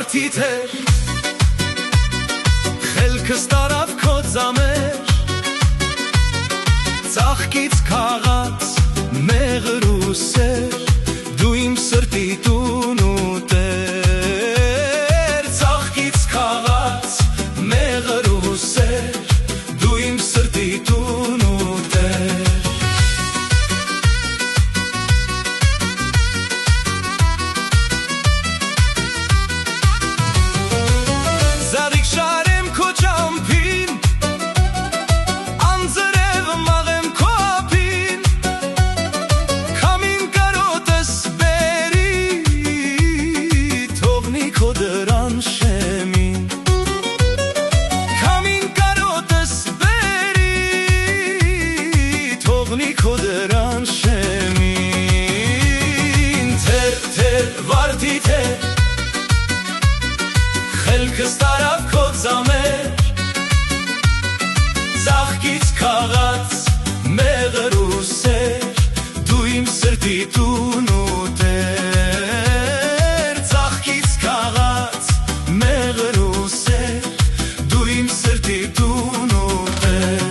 վարդի թեր Խելքս տարավ քո ձամեր Ծաղկից քաղաց մեղր ու սեր Դու իմ սրտի տուն ու տեր Ծաղկից քաղաց մեղր ու սեր Դու իմ սրտի տուն ու տեր Զարիք շարեմ քո ճամփին Անձրև մաղեմ քո ափին Քամին կարոտս բերի Թողնի քո դրան շեմին Քամին կարոտս բերի Թողնի քո դրան շեմին Թեր, թեր, վարդի թեր Խելքս տարավ քո ձամեր Ծաղկից քաղաց մեղր ու սեր Դու իմ սրտի տուն ու տեր Ծաղկից քաղաց մեղր ու սեր Դու իմ սրտի տուն ու տեր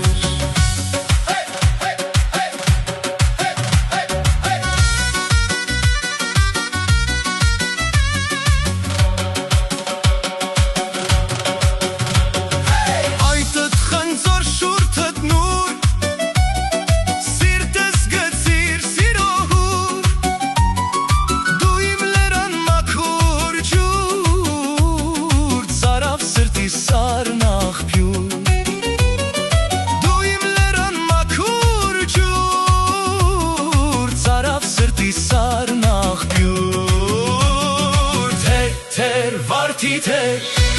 Վարդի թեր